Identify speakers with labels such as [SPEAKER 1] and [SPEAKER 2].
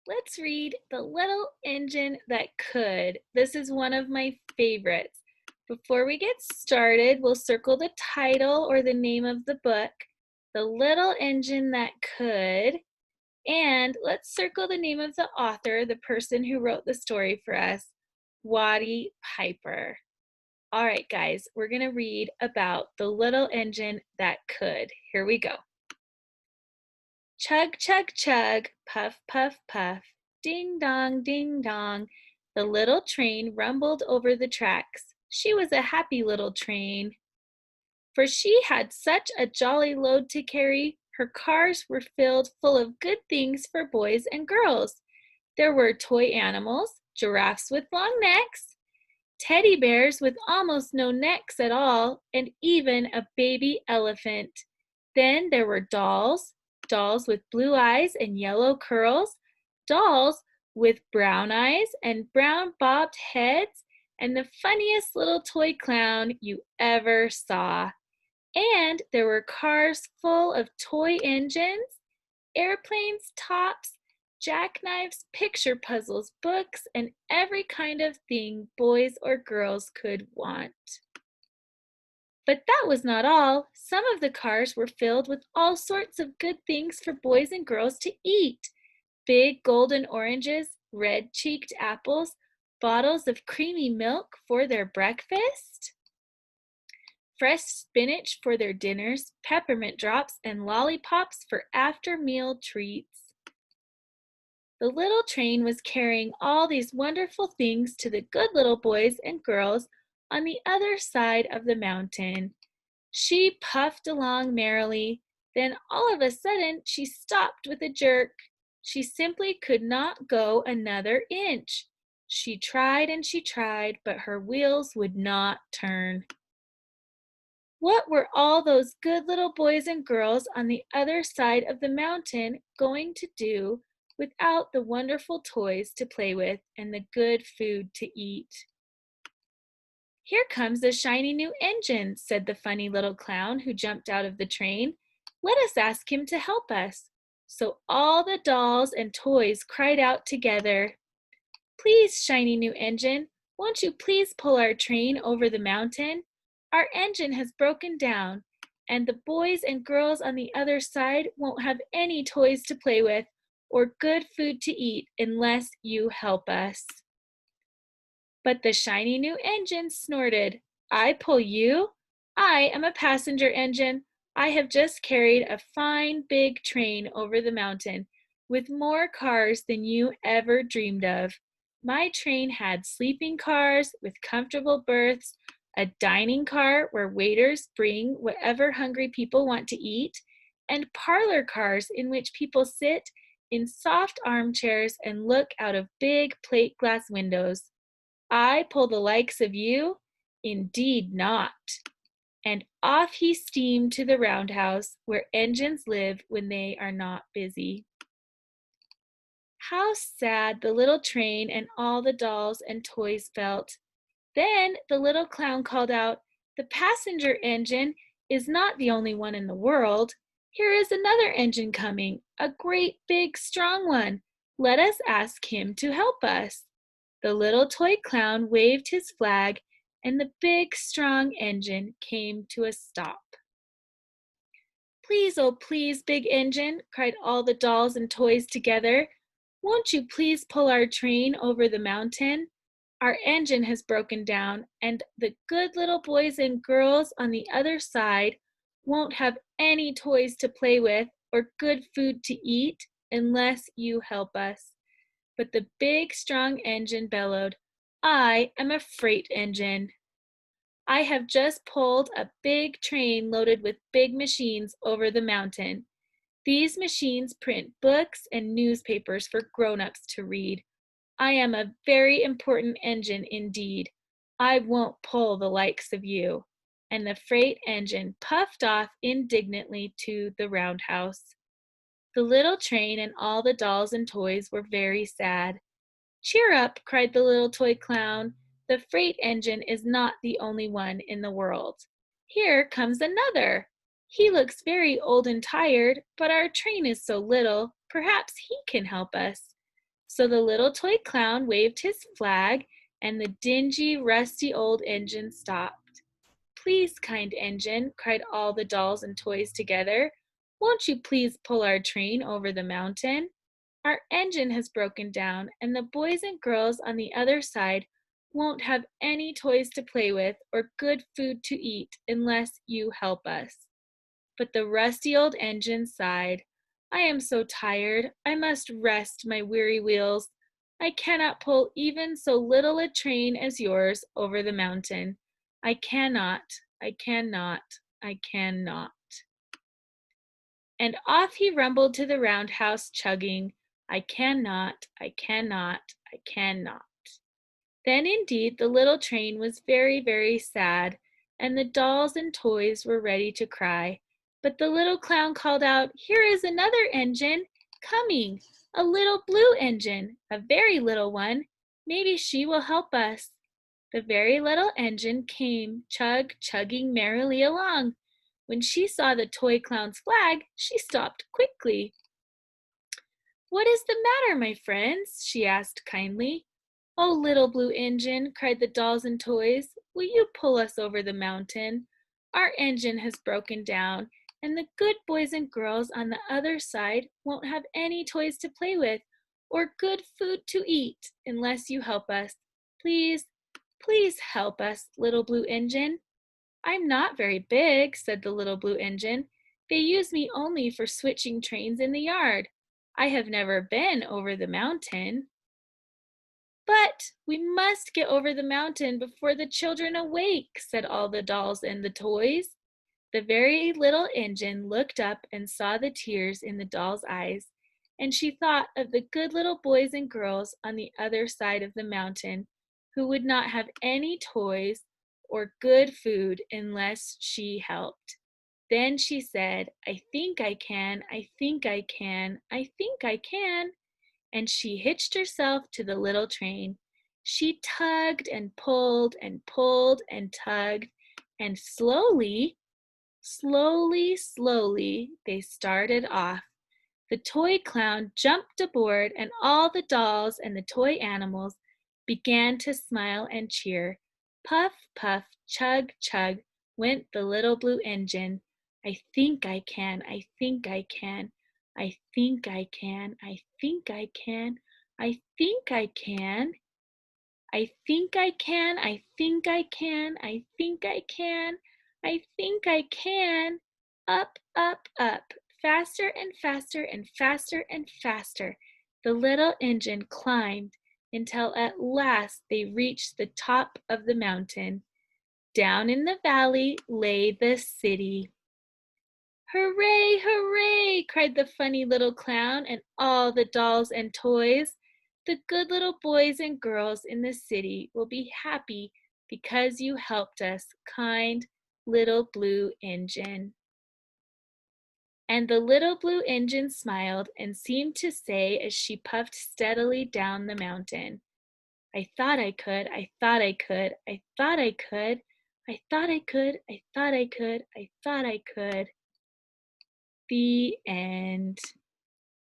[SPEAKER 1] Let's read The Little Engine That Could. This is one of my favorites. Before we get started, we'll circle the title or the name of the book, The Little Engine That Could, and let's circle the name of the author, the person who wrote the story for us, Watty Piper. All right, guys, we're going to read about the little engine that could. Here we go. Chug, chug, chug, puff, puff, puff, ding dong, ding dong. The little train rumbled over the tracks. She was a happy little train, for she had such a jolly load to carry. Her cars were filled full of good things for boys and girls. There were toy animals, giraffes with long necks, teddy bears with almost no necks at all, and even a baby elephant. Then there were dolls, dolls with blue eyes and yellow curls, dolls with brown eyes and brown bobbed heads, and the funniest little toy clown you ever saw. And there were cars full of toy engines, airplanes, tops, jackknives, picture puzzles, books, and every kind of thing boys or girls could want. But that was not all. Some of the cars were filled with all sorts of good things for boys and girls to eat. Big golden oranges, red-cheeked apples, bottles of creamy milk for their breakfast, fresh spinach for their dinners, peppermint drops, and lollipops for after-meal treats. The little train was carrying all these wonderful things to the good little boys and girls on the other side of the mountain. She puffed along merrily. Then all of a sudden she stopped with a jerk. She simply could not go another inch. She tried and she tried, but her wheels would not turn. What were all those good little boys and girls on the other side of the mountain going to do without the wonderful toys to play with and the good food to eat? "Here comes a shiny new engine," said the funny little clown who jumped out of the train. "Let us ask him to help us." So all the dolls and toys cried out together, "Please, shiny new engine, won't you please pull our train over the mountain? Our engine has broken down, and the boys and girls on the other side won't have any toys to play with or good food to eat unless you help us." But the shiny new engine snorted, "I pull you? I am a passenger engine. I have just carried a fine big train over the mountain with more cars than you ever dreamed of. My train had sleeping cars with comfortable berths, a dining car where waiters bring whatever hungry people want to eat, and parlor cars in which people sit in soft armchairs and look out of big plate glass windows. I pull the likes of you? Indeed not." And off he steamed to the roundhouse where engines live when they are not busy. How sad the little train and all the dolls and toys felt. Then the little clown called out, "The passenger engine is not the only one in the world. Here is another engine coming, a great big strong one. Let us ask him to help us." The little toy clown waved his flag, and the big, strong engine came to a stop. "Please, oh please, big engine," cried all the dolls and toys together, "won't you please pull our train over the mountain? Our engine has broken down, and the good little boys and girls on the other side won't have any toys to play with or good food to eat unless you help us." But the big, strong engine bellowed, "I am a freight engine. I have just pulled a big train loaded with big machines over the mountain. These machines print books and newspapers for grown-ups to read. I am a very important engine indeed. I won't pull the likes of you." And the freight engine puffed off indignantly to the roundhouse. The little train and all the dolls and toys were very sad. "Cheer up," cried the little toy clown. "The freight engine is not the only one in the world. Here comes another. He looks very old and tired, but our train is so little, perhaps he can help us." So the little toy clown waved his flag, and the dingy, rusty old engine stopped. "Please, kind engine," cried all the dolls and toys together, "won't you please pull our train over the mountain? Our engine has broken down, and the boys and girls on the other side won't have any toys to play with or good food to eat unless you help us." But the rusty old engine sighed. "I am so tired. I must rest my weary wheels. I cannot pull even so little a train as yours over the mountain. I cannot, I cannot, I cannot." And off he rumbled to the roundhouse, chugging, "I cannot, I cannot, I cannot." Then indeed the little train was very, very sad, and the dolls and toys were ready to cry. But the little clown called out, "Here is another engine coming, a little blue engine, a very little one. Maybe she will help us." The very little engine came chugging merrily along. When she saw the toy clown's flag, she stopped quickly. "What is the matter, my friends?" she asked kindly. "Oh, little blue engine," cried the dolls and toys, "will you pull us over the mountain? Our engine has broken down, and the good boys and girls on the other side won't have any toys to play with or good food to eat unless you help us. Please, please help us, little blue engine." "I'm not very big," said the little blue engine. "They use me only for switching trains in the yard. I have never been over the mountain." "But we must get over the mountain before the children awake," said all the dolls and the toys. The very little engine looked up and saw the tears in the doll's eyes, and she thought of the good little boys and girls on the other side of the mountain who would not have any toys or good food unless she helped. Then she said, "I think I can, I think I can, I think I can." And she hitched herself to the little train. She tugged and pulled and pulled and tugged, and slowly, they started off. The toy clown jumped aboard, and all the dolls and the toy animals began to smile and cheer. Puff, puff, chug, chug went the little blue engine. "I think I can, I think I can, I think I can, I think I can, I think I can. I think I can, I think I can, I think I can, I think I can." Up, up, up, faster and faster and faster and faster, the little engine climbed until at last they reached the top of the mountain. Down in the valley lay the city. "Hooray, hooray!" cried the funny little clown and all the dolls and toys. "The good little boys and girls in the city will be happy because you helped us, kind little blue engine." And the little blue engine smiled and seemed to say as she puffed steadily down the mountain, "I thought I could, I thought I could, I thought I could, I thought I could, I thought I could, I thought I could." The end.